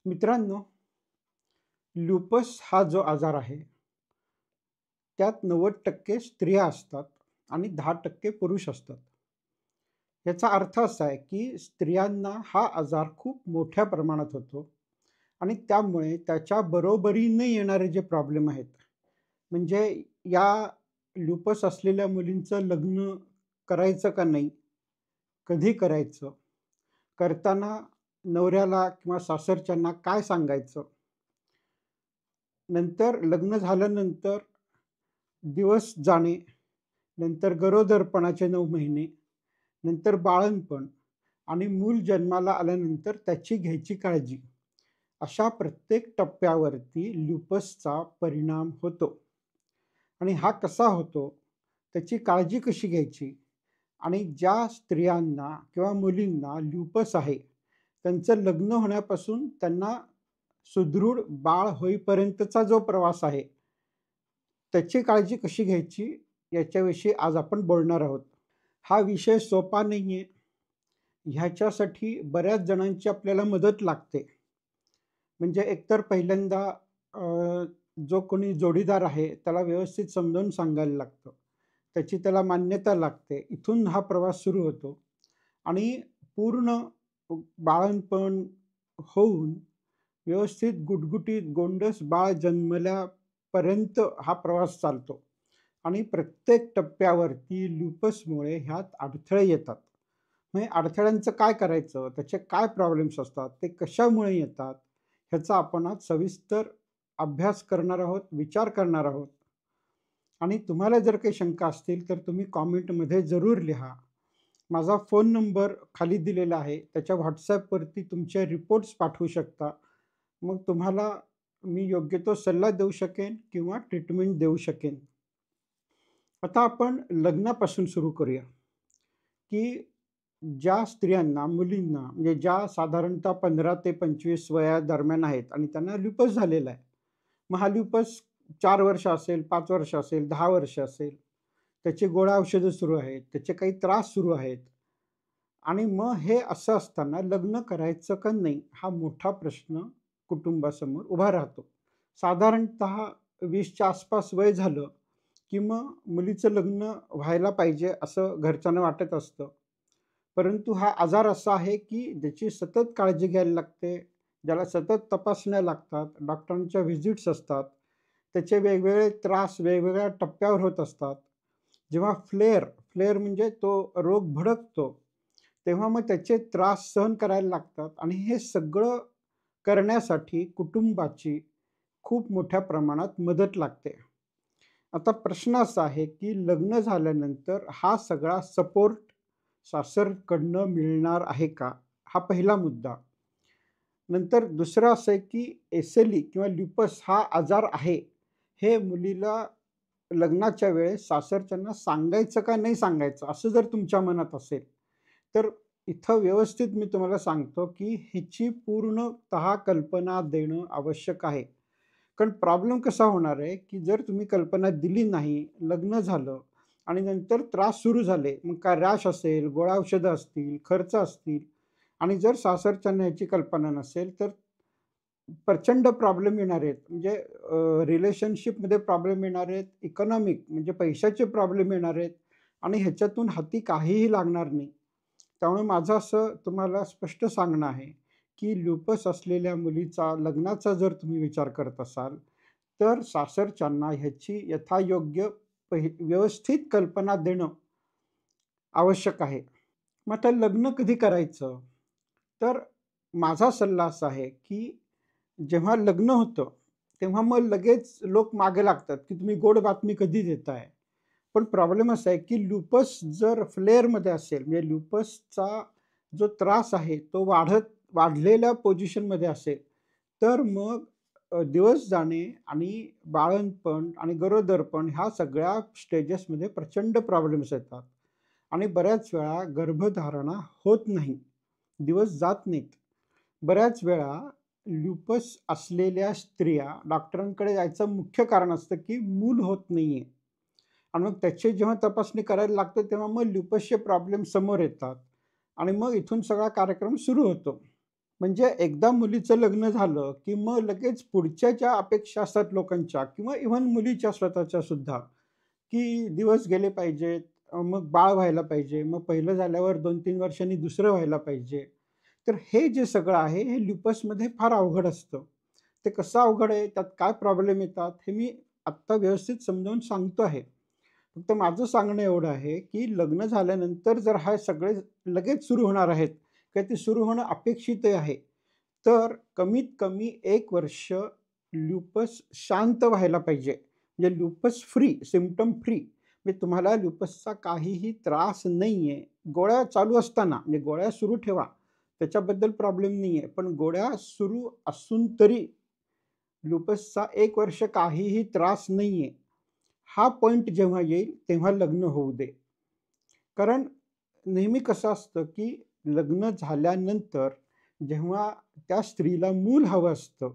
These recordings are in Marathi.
मित्रांनो, ल्युपस हा जो आजार आहे, त्यात 90% स्त्रिया असतात आणि 10% पुरुष असतात. याचा अर्थ असा आहे, की स्त्रियांना हा आजार खूप मोठ्या प्रमाणात होतो आणि त्यामुळे त्याच्या बरोबरीने येणारे जे प्रॉब्लेम आहेत, म्हणजे या ल्युपस असलेल्या मुलींचं लग्न करायचं का नाही? कधी करायचं? करताना नवऱ्याला किंवा सासरच्यांना काय सांगायचं? नंतर लग्न झाल्यानंतर दिवस जाणे, नंतर गरोदरपणाचे 9 महिने, नंतर बाळंतपण आणि मूल जन्माला आल्यानंतर त्याची घ्यायची काळजी. अशा प्रत्येक टप्प्यावरती ल्युपसचा परिणाम होतो. आणि हा कसा होतो, त्याची काळजी कशी घ्यायची आणि ज्या स्त्रियांना किंवा मुलींना ल्युपस आहे, त्यांचं लग्न होण्यापासून त्यांना सुदृढ बाळ होईपर्यंतचा जो प्रवास आहे, त्याची काळजी कशी घ्यायची याच्याविषयी आज आपण बोलणार आहोत. हा विषय सोपा नाहीये. ह्याच्यासाठी बऱ्याच जणांची आपल्याला मदत लागते. म्हणजे एकतर पहिल्यांदा जो कोणी जोडीदार आहे त्याला व्यवस्थित समजावून सांगायला लागतं. त्याची त्याला मान्यता लागते. इथून हा प्रवास सुरू होतो आणि पूर्ण बाळंतपण होऊन व्यवस्थित गुटगुटीत गोंडस बाळ जन्मल्यापर्यंत हा प्रवास चालतो आणि प्रत्येक टप्प्यावरती ल्युपसमुळे ह्यात अडथळे येतात. म्हणजे अडथळ्यांचं काय करायचं? त्याचे काय प्रॉब्लेम्स असतात? ते कशामुळे येतात? ह्याचा आपण आज सविस्तर अभ्यास करणार आहोत, विचार करणार आहोत. आणि तुम्हाला जर काही शंका असतील तर तुम्ही कॉमेंटमध्ये जरूर लिहा. माझा फोन नंबर खाली दिलेला आहे. त्याच्या WhatsAppवरती तुमचे रिपोर्ट्स पाठवू शकता. मग तुम्हाला मी योग्य तो सल्ला देऊ शकेन किंवा ट्रीटमेंट देऊ शकेन. आता आपण लग्नापासून सुरू करूया, की ज्या स्त्रियांना, मुलींना म्हणजे ज्या साधारणतः 15 ते 25 वयादरम्यान आहेत आणि त्यांना ल्युपस झालेला आहे. मग हा ल्युपस 4 वर्ष असेल, 5 वर्ष असेल, 10 वर्ष असेल. त्याची गोळ्या औषधं सुरू आहेत, त्याचे काही त्रास सुरू आहेत आणि मग हे असं असताना लग्न करायचं का नाही? हा मोठा प्रश्न कुटुंबासमोर उभा राहतो. साधारणतः 20च्या आसपास वय झालं, की मग मुलीचं लग्न व्हायला पाहिजे असं घरच्यांना वाटत असतं. परंतु हा आजार असा आहे, की ज्याची सतत काळजी घ्यायला लागते, ज्याला सतत तपासण्या लागतात, डॉक्टरांच्या व्हिजिट्स असतात. त्याचे वेगवेगळे त्रास वेगवेगळ्या टप्प्यावर होत असतात. जेव्हा फ्लेअर म्हणजे तो रोग भडकतो, तेव्हा मग त्याचे त्रास सहन करायला लागतात आणि हे सगळं करण्यासाठी कुटुंबाची खूप मोठ्या प्रमाणात मदत लागते. आता प्रश्न असा आहे, की लग्न झाल्यानंतर हा सगळा सपोर्ट सासरकडनं मिळणार आहे का? हा पहिला मुद्दा. नंतर दुसरं असं आहे, की एसएलई किंवा ल्युपस हा आजार आहे, हे मुलीला लग्नाच्या वेळेस सासरच्यांना सांगायचं का नाही सांगायचं, असं जर तुमच्या मनात असेल, तर इथं व्यवस्थित मी तुम्हाला सांगतो, की ह्याची पूर्णतः कल्पना देणं आवश्यक आहे. कारण प्रॉब्लेम कसा होणार आहे, की जर तुम्ही कल्पना दिली नाही, लग्न झालं आणि नंतर त्रास सुरू झाले, मग काय रॅश असेल, गोळ्या औषधं असतील, खर्च असतील आणि जर सासरच्यांना ह्याची कल्पना नसेल, तर प्रचंड प्रॉब्लेम येणार आहेत. म्हणजे रिलेशनशिपमध्ये प्रॉब्लेम येणार आहेत, इकॉनॉमिक म्हणजे पैशाचे प्रॉब्लेम येणार आहेत आणि ह्याच्यातून हाती काहीही लागणार नाही. त्यामुळे माझं असं तुम्हाला स्पष्ट सांगणं आहे, की ल्युपस असलेल्या मुलीचा लग्नाचा जर तुम्ही विचार करत असाल, तर सासरच्यांना ह्याची यथायोग्य व्यवस्थित कल्पना देणं आवश्यक आहे. मग आता लग्न कधी करायचं? तर माझा सल्ला असा आहे, की जेव्हा लग्न होतं, तेव्हा मग लगेच लोक मागे लागतात, की तुम्ही गोड बातमी कधी देताय? पण प्रॉब्लेम असा आहे, की ल्युपस जर फ्लेअरमध्ये असेल, म्हणजे ल्युपसचा जो त्रास आहे, तो वाढलेल्या पोझिशनमध्ये असेल, तर मग दिवस जाणे आणि बाळंतपण आणि गरोदरपण ह्या सगळ्या स्टेजेसमध्ये प्रचंड प्रॉब्लेम्स येतात आणि बऱ्याच वेळा गर्भधारणा होत नाही. दिवस जात नाहीत. बऱ्याच वेळा ल्युपस असलेल्या स्त्रिया डॉक्टरांकडे जायचं मुख्य कारण असतं, की मूल होत नाहीये. आणि मग त्याची जेव्हा तपासणी करायला लागते, तेव्हा मग ल्युपसचे प्रॉब्लेम समोर येतात आणि मग इथून सगळा कार्यक्रम सुरू होतो. म्हणजे एकदा मुलीचं लग्न झालं, की मग लगेच पुढच्या ज्या अपेक्षा असतात लोकांच्या किंवा इव्हन मुलीच्या स्वतःच्या सुद्धा, की दिवस गेले पाहिजेत, मग बाळ व्हायला पाहिजे, मग पहिलं झाल्यावर 2-3 वर्षांनी दुसरं व्हायला पाहिजे. तर हे जे सगळं आहे, हे ल्युपसमध्ये फार अवघड असतं. ते कसं अवघड आहे, त्यात काय प्रॉब्लेम येतात, हे मी आत्ता व्यवस्थित समजावून सांगतो आहे. फक्त माझं सांगणं एवढं आहे, की लग्न झाल्यानंतर जर हा सगळे लगेच सुरू होणार आहेत किंवा ते सुरू होणं अपेक्षितही आहे. तर कमीत कमी 1 वर्ष ल्युपस शांत व्हायला पाहिजे. म्हणजे ल्युपस फ्री, सिम्प्टम फ्री. म्हणजे तुम्हाला ल्युपसचा काहीही त्रास नाहीये. गोळ्या चालू असताना म्हणजे गोळ्या सुरू ठेवा. त्याच्याबद्दल प्रॉब्लेम नाहीये. पण गोळ्या सुरू असून तरी ल्युपसचा 1 वर्ष काहीही त्रास नाहीये. हा पॉइंट जेव्हा येईल तेव्हा लग्न होऊ दे. कारण नेहमी कसं असतं, की लग्न झाल्यानंतर जेव्हा त्या स्त्रीला मूल हवं असतं,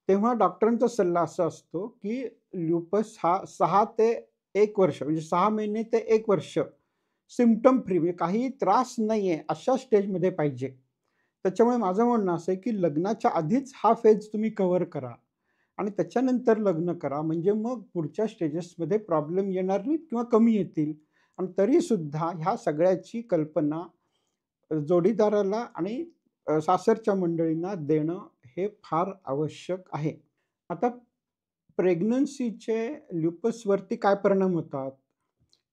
तेव्हा डॉक्टरांचा सल्ला असा असतो, की ल्युपस हा 6 ते 1 वर्ष म्हणजे 6 महिने ते 1 वर्ष सिम्प्टम फ्री म्हणजे काहीही त्रास नाहीये अशा स्टेजमध्ये पाहिजे. त्याच्यामुळे माझं म्हणणं असं आहे, की लग्नाच्या आधीच हा फेज तुम्ही कव्हर करा आणि त्याच्यानंतर लग्न करा. म्हणजे मग पुढच्या स्टेजेसमध्ये प्रॉब्लेम येणार नाहीत किंवा कमी येतील आणि तरीसुद्धा ह्या सगळ्याची कल्पना जोडीदाराला आणि सासरच्या मंडळींना देणं हे फार आवश्यक आहे. आता प्रेग्नन्सीचे ल्युपसवरती काय परिणाम होतात?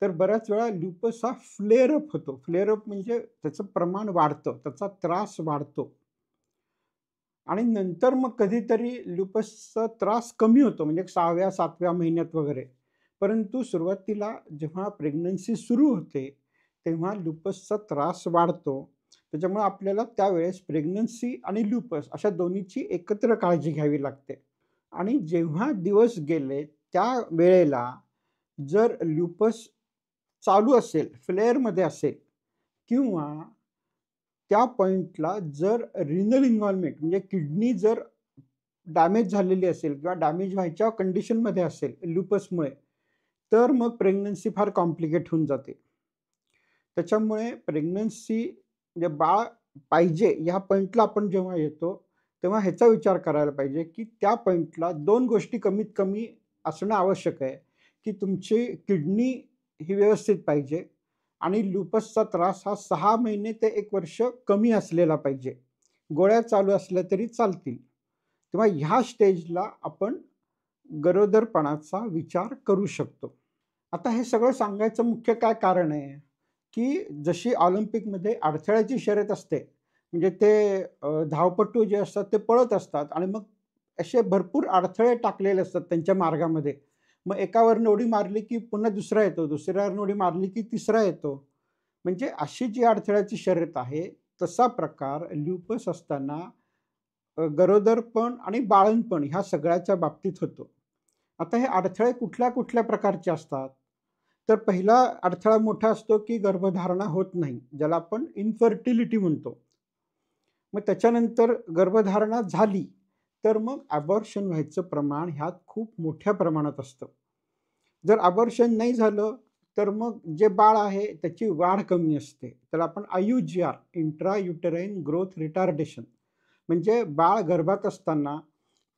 तर बऱ्याच वेळा ल्युपस हा फ्लेअर अप होतो. फ्लेअर अप म्हणजे त्याचं प्रमाण वाढतं, त्याचा त्रास वाढतो आणि नंतर मग कधीतरी ल्युपसचा त्रास कमी होतो म्हणजे 6व्या-7व्या महिन्यात वगैरे. परंतु सुरुवातीला जेव्हा प्रेग्नन्सी सुरू होते, तेव्हा ल्युपसचा त्रास वाढतो. त्याच्यामुळे आपल्याला त्यावेळेस प्रेग्नन्सी आणि ल्युपस अशा दोन्हीची एकत्र काळजी घ्यावी लागते. आणि जेव्हा दिवस गेले त्या वेळेला जर ल्युपस चालू असेल, फ्लेअरमध्ये असेल किंवा त्या पॉइंटला जर रिनल इन्व्हॉल्वमेंट म्हणजे किडनी जर डॅमेज झालेली असेल किंवा डॅमेज व्हायच्या कंडिशनमध्ये असेल ल्युपसमुळे, तर मग प्रेग्नन्सी फार कॉम्प्लिकेट होऊन जाते. त्याच्यामुळे प्रेग्नन्सी म्हणजे बाळ पाहिजे ह्या पॉइंटला आपण जेव्हा येतो, तेव्हा ह्याचा विचार करायला पाहिजे, की त्या पॉइंटला 2 गोष्टी कमीत कमी असणं आवश्यक आहे, की तुमची किडनी ही व्यवस्थित पाहिजे आणि ल्युपसचा त्रास हा 6 महिने ते 1 वर्ष कमी असलेला पाहिजे. गोळ्या चालू असल्या तरी चालतील. तेव्हा ह्या स्टेजला आपण गरोदरपणाचा विचार करू शकतो. आता हे सगळं सांगायचं मुख्य काय कारण आहे, की जशी ऑलिम्पिकमध्ये अडथळ्याची शर्यत असते, म्हणजे ते धावपटू जे असतात ते पळत असतात आणि मग असे भरपूर अडथळे टाकलेले असतात त्यांच्या मार्गामध्ये. मग एकावरनं उडी मारली की पुन्हा दुसरा येतो, दुसऱ्यावरनं उडी मारली की तिसरा येतो. म्हणजे अशी जी अडथळ्याची शर्यत आहे, तसा प्रकार ल्युपस असताना गरोदरपण आणि बाळंतपण ह्या सगळ्याच्या बाबतीत होतो. आता हे अडथळे कुठल्या-कुठल्या प्रकारचे असतात? तर पहिला अडथळा मोठा असतो, की गर्भधारणा होत नाही, ज्याला आपण इन्फर्टिलिटी म्हणतो. मग त्याच्यानंतर गर्भधारणा झाली, तर मग अबॉर्शन व्हायचं प्रमाण ह्यात खूप मोठ्या प्रमाणात असतं. जर अबॉर्शन नाही झालं, तर मग जे बाळ आहे त्याची वाढ कमी असते. त्याला आपण IUGR intra uterine growth retardation म्हणजे बाळ गर्भात असताना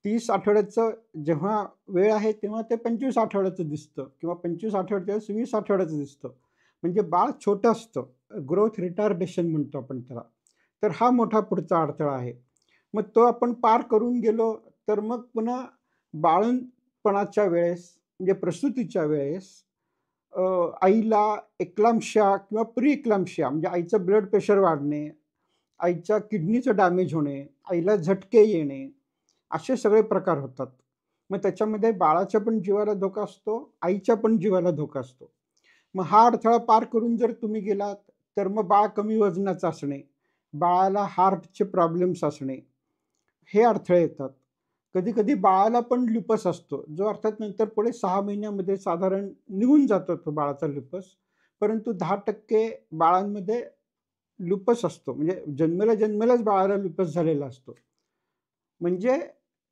30 आठवड्याचं जेव्हा वेळ आहे, तेव्हा ते 25 आठवड्याचं दिसतं किंवा 25 आठवड्याचं 20 आठवड्याचं दिसतं. म्हणजे बाळ छोटं असतं. ग्रोथ रिटार्डेशन म्हणतो आपण त्याला. तर हा मोठा पुढचा अडथळा आहे. मग तो आपण पार करून गेलो, तर मग पुन्हा बाळंतपणाच्या वेळेस म्हणजे प्रसूतीच्या वेळेस अ, आईला एक्लाम्पशिया किंवा प्री एक्लाम्पशिया म्हणजे आईचं ब्लड प्रेशर वाढणे, आईच्या किडनीचं डॅमेज होणे, आईला झटके येणे, असे सगळे प्रकार होतात. मग त्याच्यामध्ये बाळाच्या पण जीवाला धोका असतो, आईच्या पण जीवाला धोका असतो. मग हा अडथळा पार करून जर तुम्ही गेलात, तर मग बाळ कमी वजनाचं असणे, बाळाला हार्टचे प्रॉब्लेम्स असणे, हे अडथळे येतात. कधी-कधी बाळाला पण ल्युपस असतो, जो अर्थात नंतर पुढे 6 महिन्यामध्ये साधारण निघून जातो तो बाळाचा ल्युपस. परंतु 10% बाळांमध्ये ल्युपस असतो. म्हणजे जन्मल्या-जन्मल्याच बाळाला ल्युपस झालेला असतो. म्हणजे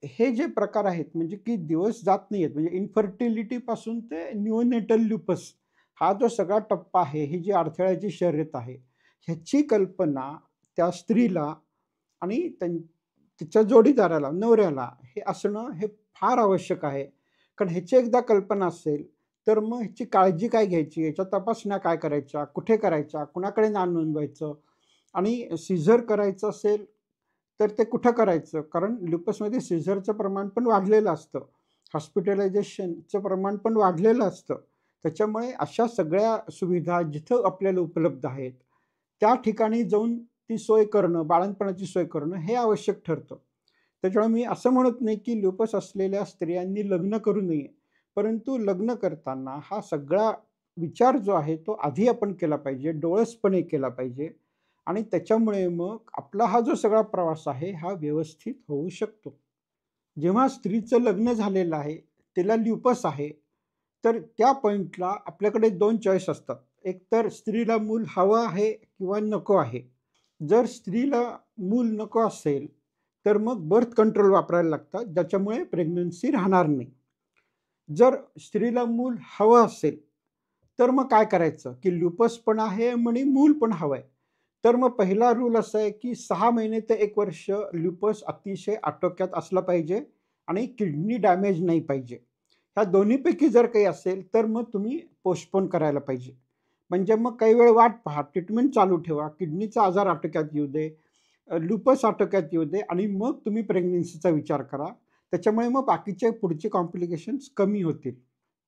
हे जे प्रकार आहेत, म्हणजे की दिवस जात नाहीयेत, म्हणजे इन्फर्टिलिटीपासून ते निओनेटल ल्युपस हा जो सगळा टप्पा आहे, ही जी अडथळ्याची शर्यत आहे, ह्याची कल्पना त्या स्त्रीला आणि तिच्या जोडीदाराला, नवऱ्याला हे असणं हे फार आवश्यक आहे. कारण ह्याची एकदा कल्पना असेल, तर मग ह्याची काळजी काय घ्यायची, याच्या तपासण्या काय करायच्या, कुठे करायच्या, कुणाकडे नाव नोंदवायचं आणि सिझर करायचं असेल, तर ते कुठं करायचं? कारण ल्युपसमध्ये सिझरचं प्रमाण पण वाढलेलं असतं. हॉस्पिटलायझेशनचं प्रमाण पण वाढलेलं असतं. त्याच्यामुळे अशा सगळ्या सुविधा जिथं आपल्याला उपलब्ध आहेत, त्या ठिकाणी जाऊन ती सोय करणं, बाळंतपणाची सोय करणं हे आवश्यक ठरतं. त्याच्यामुळे मी असं म्हणत नाही, की ल्युपस असलेल्या स्त्रियांनी लग्न करू नये. परंतु लग्न करताना हा सगळा विचार जो आहे तो आधी आपण केला पाहिजे, डोळसपणे केला पाहिजे आणि त्याच्यामुळे मग आपला हा जो सगळा प्रवास आहे, हा व्यवस्थित होऊ शकतो. जेव्हा स्त्रीचं लग्न झालेलं आहे, तिला ल्युपस आहे, तर त्या पॉइंटला आपल्याकडे 2 चॉईस असतात. एक तर स्त्रीला मूल हवं आहे किंवा नको आहे. जर स्त्रीला मूल नको असेल, तर मग बर्थ कंट्रोल वापरायला लागतात, ज्याच्यामुळे प्रेग्नन्सी राहणार नाही. जर स्त्रीला मूल हवं असेल, तर मग काय करायचं, की ल्युपस पण आहे आणि मूल पण हवंय. तर मग पहिला रूल असा आहे, की 6 महिने ते 1 वर्ष ल्युपस अतिशय आटोक्यात असला पाहिजे आणि किडनी डॅमेज नाही पाहिजे. ह्या दोन्हीपैकी जर काही असेल, तर मग तुम्ही पोस्टपोन करायला पाहिजे. म्हणजे मग काही वेळ वाट पहा, ट्रीटमेंट चालू ठेवा, किडनीचा आजार आटोक्यात येऊ दे, लुपस आटोक्यात येऊ दे आणि मग तुम्ही प्रेग्नन्सीचा विचार करा. त्याच्यामुळे मग बाकीचे पुढचे कॉम्प्लिकेशन्स कमी होतील.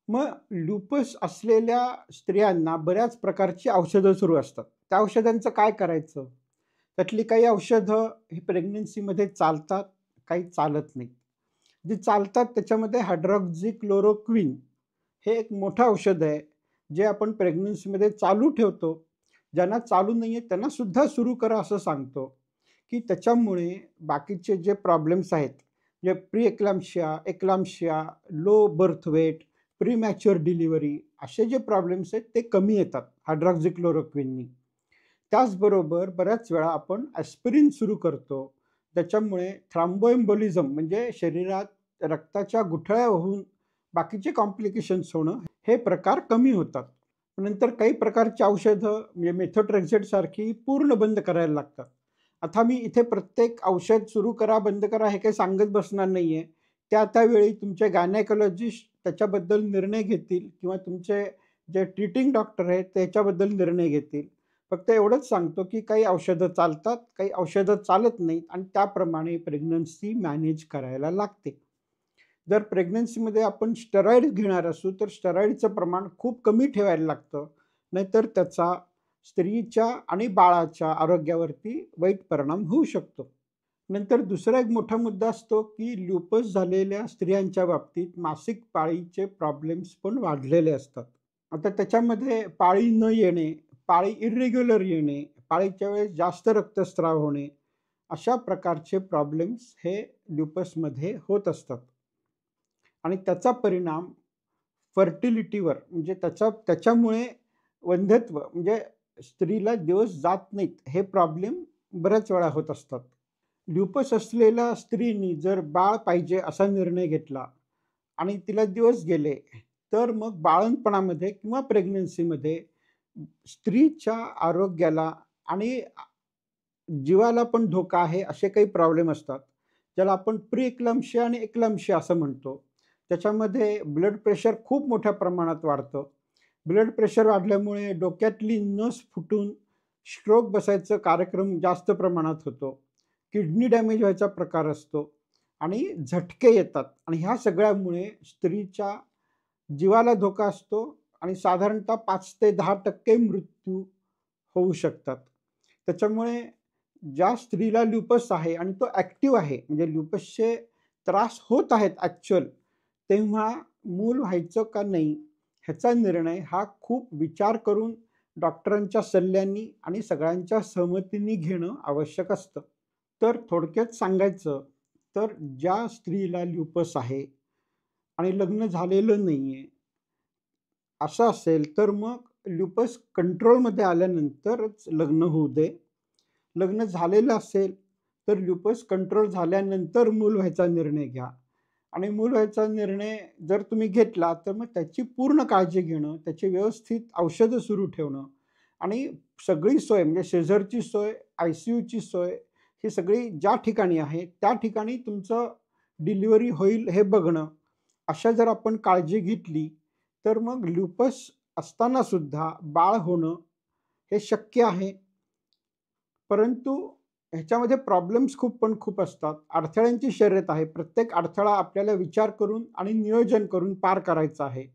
मग लुपस असलेल्या स्त्रियांना बऱ्याच प्रकारची औषधं सुरू असतात. त्या औषधांचं काय करायचं? त्यातली काही औषधं ही प्रेग्नन्सीमध्ये चालतात, काही चालत नाहीत. जी चालतात त्याच्यामध्ये हायड्रॉक्सिक्लोरोक्विन हे एक मोठं औषध आहे, जे आपण प्रेग्नन्सीमध्ये चालू ठेवतो. ज्यांना चालू नाहीये त्यांना सुद्धा सुरू करा असं सांगतो, की त्याच्यामुळे बाकीचे जे प्रॉब्लेम्स आहेत, जे eclampsia, low birth weight, premature delivery असे जे प्रॉब्लेम्स आहेत ते कमी येतात हायड्रॉक्सिक्लोरोक्विननी. त्याचबरोबर बऱ्याच वेळा आपण ॲस्पिरिन सुरू करतो. त्याच्यामुळे थ्रॉम्बोएम्बोलिझम म्हणजे शरीरात रक्ताच्या गुठळ्या होऊन बाकीचे कॉम्प्लिकेशन्स होणं, हे प्रकार कमी होतात. नंतर काही प्रकारची औषधं म्हणजे मेथोट्रेक्सेट सारखी पूर्ण बंद करायला लागतात. आता मी इथे प्रत्येक औषध सुरू करा, बंद करा हे काही सांगत बसणार नाहीये. त्या वेळी तुमचे गायनेकॉलॉजिस्ट त्याच्याबद्दल निर्णय घेतील किंवा तुमचे जे ट्रीटिंग डॉक्टर आहेत त्याच्याबद्दल निर्णय घेतील. फक्त एवढंच सांगतो, की काही औषधं चालतात, काही औषधं चालत नाहीत आणि त्याप्रमाणे प्रेग्नन्सी मॅनेज करायला लागते. जर प्रेग्नन्सीमध्ये आपण स्टेरॉइड्स घेणार असू, तर स्टेरॉइडचं प्रमाण खूप कमी ठेवायला लागतं. नाहीतर त्याचा स्त्रीच्या आणि बाळाच्या आरोग्यावरती वाईट परिणाम होऊ शकतो. नंतर दुसरा एक मोठा मुद्दा असतो, की ल्युपस झालेल्या स्त्रियांच्या बाबतीत मासिक पाळीचे प्रॉब्लेम्स पण वाढलेले असतात. आता त्याच्यामध्ये पाळी न येणे, पाळी इर्रेग्युलर येणे, पाळीच्या वेळेस जास्त रक्तस्राव होणे, अशा प्रकारचे प्रॉब्लेम्स हे ल्युपसमध्ये होत असतात. आणि त्याचा परिणाम फर्टिलिटीवर म्हणजे त्याच्यामुळे वंध्यत्व म्हणजे स्त्रीला दिवस जात नाहीत, हे प्रॉब्लेम बऱ्याच वेळा होत असतात. ल्युपस असलेल्या स्त्रीनी जर बाळ पाहिजे असा निर्णय घेतला आणि तिला दिवस गेले, तर मग बाळंतपणामध्ये किंवा प्रेग्नन्सीमध्ये स्त्रीच्या आरोग्याला आणि जीवाला पण धोका आहे असे काही प्रॉब्लेम असतात. ज्याला आपण प्री-एक्लॅम्प्शिया आणि एक्लॅम्प्शिया असं म्हणतो. त्याच्यामध्ये ब्लड प्रेशर खूप मोठ्या प्रमाणात वाढतं. ब्लड प्रेशर वाढल्यामुळे डोक्यातली नस फुटून स्ट्रोक बसायचा कार्यक्रम जास्त प्रमाणात होतो. किडनी डॅमेज व्हायचा प्रकार असतो आणि झटके येतात आणि ह्या सगळ्यामुळे स्त्रीच्या जीवाला धोका असतो आणि साधारणतः 5 ते 10% मृत्यू होऊ शकतात. त्याच्यामुळे ज्या स्त्रीला ल्युपस आहे आणि तो ॲक्टिव्ह आहे, म्हणजे ल्युपसचे त्रास होत आहेत ॲक्चुअल, तेव्हा मूल व्हायचं का नाही, ह्याचा निर्णय हा खूप विचार करून डॉक्टरांच्या सल्ल्यानी आणि सगळ्यांच्या सहमतीने घेणं आवश्यक असतं. तर थोडक्यात सांगायचं, तर ज्या स्त्रीला ल्युपस आहे आणि लग्न झालेलं नाहीये, असं असेल तर मग ल्युपस कंट्रोलमध्ये आल्यानंतरच लग्न होऊ दे. लग्न झालेलं असेल, तर ल्युपस कंट्रोल झाल्यानंतर मूल व्हायचा निर्णय घ्या आणि मूल व्हायचा निर्णय जर तुम्ही घेतला, तर मग त्याची पूर्ण काळजी घेणं, त्याची व्यवस्थित औषधं सुरू ठेवणं आणि सगळी सोय म्हणजे शेजारची सोय, आय-सी-यूची सोय, ही सगळी ज्या ठिकाणी आहे त्या ठिकाणी तुमचं डिलिव्हरी होईल हे बघणं, अशा जर आपण काळजी घेतली, तर मग ल्युपस असताना सुद्धा बाळ होणं हे शक्य आहे. परंतु ह्याच्यामध्ये प्रॉब्लेम्स खूप असतात. अडथळ्यांची शर्यत आहे. प्रत्येक अडथळा आपल्याला विचार करून आणि नियोजन करून पार करायचा आहे.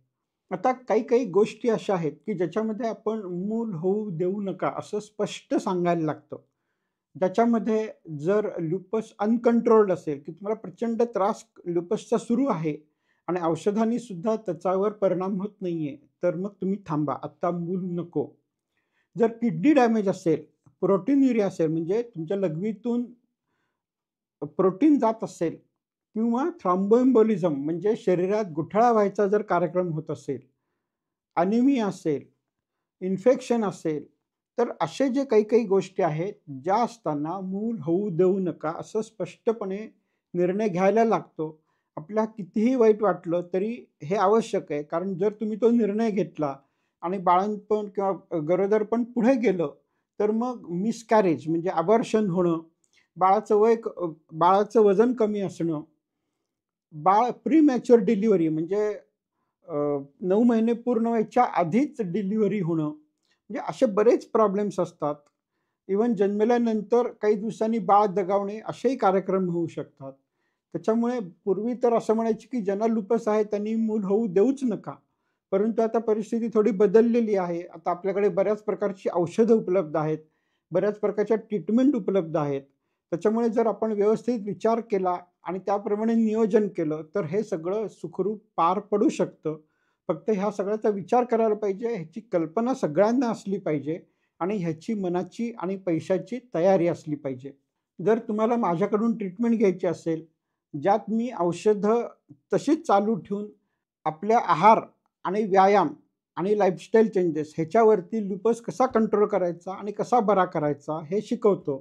आता काही गोष्टी अशा आहेत, की ज्याच्यामध्ये आपण मूल होऊ देऊ नका असं स्पष्ट सांगायला लागतं. ज्याच्यामध्ये जर ल्युपस अनकंट्रोल्ड असेल, की तुम्हाला प्रचंड त्रास ल्युपसचा सुरू आहे आणि औषधांनी सुद्धा त्याच्यावर परिणाम होत नाहीये, तर मग तुम्ही थांबा. आता मूल नको. जर किडनी डॅमेज असेल, प्रोटीनयुरिया असेल म्हणजे तुमच्या लघवीतून प्रोटीन जात असेल किंवा थ्रॉम्बोएम्बोलिझम म्हणजे शरीरात गुठळा व्हायचा जर कार्यक्रम होत असेल, अॅनिमिया असेल, इन्फेक्शन असेल, तर असे जे काही गोष्टी आहेत, ज्या असताना मूल होऊ देऊ नका असं स्पष्टपणे निर्णय घ्यायला लागतो. आपल्याला कितीही वाईट वाटलं तरी हे आवश्यक आहे. कारण जर तुम्ही तो निर्णय घेतला आणि बाळंतपण किंवा गरोदरपण पुढे गेलं, तर मग मिसकॅरेज म्हणजे अबॉर्शन होणं, बाळाचं वजन कमी असणं, बाळ प्रीमॅच्युअर डिलिव्हरी म्हणजे 9 महिने पूर्ण व्हायच्या आधीच डिलिव्हरी होणं, म्हणजे असे बरेच प्रॉब्लेम्स असतात. इव्हन जन्मल्यानंतर काही दिवसांनी बाळ दगावणे असेही कार्यक्रम होऊ शकतात. त्याच्यामुळे पूर्वी तर असं म्हणायचे, की ज्यांना लुपस आहे त्यांनी मूल होऊ देऊच नका. परंतु आता परिस्थिती थोडी बदललेली आहे. आता आपल्याकडे बऱ्याच प्रकारची औषधं उपलब्ध आहेत. बऱ्याच प्रकारच्या ट्रीटमेंट उपलब्ध आहेत. त्याच्यामुळे जर आपण व्यवस्थित विचार केला आणि त्याप्रमाणे नियोजन केलं, तर हे सगळं सुखरूप पार पडू शकतं. फक्त ह्या सगळ्याचा विचार करायला पाहिजे. ह्याची कल्पना सगळ्यांना असली पाहिजे आणि ह्याची मनाची आणि पैशाची तयारी असली पाहिजे. जर तुम्हाला माझ्याकडून ट्रीटमेंट घ्यायची असेल, ज्यात मी औषधं तशीच चालू ठेवून आपल्या आहार आणि व्यायाम आणि लाईफस्टाईल चेंजेस ह्याच्यावरती लुपस कसा कंट्रोल करायचा आणि कसा बरा करायचा हे शिकवतो.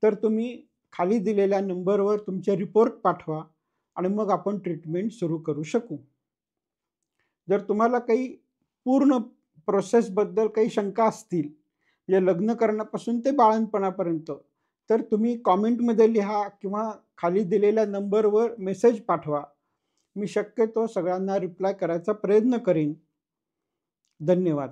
तर तुम्ही खाली दिलेल्या नंबरवर तुमचे रिपोर्ट पाठवा आणि मग आपण ट्रीटमेंट सुरू करू शकू. जर तुम्हाला काही पूर्ण प्रोसेसबद्दल काही शंका असतील, म्हणजे लग्न करण्यापासून ते बाळंतपणापर्यंत, तर तुम्ही कॉमेंटमध्ये लिहा किंवा खाली दिलेल्या नंबरवर मेसेज पाठवा. मी शक्यतो सगळ्यांना रिप्लाय करायचा प्रयत्न करीन. धन्यवाद.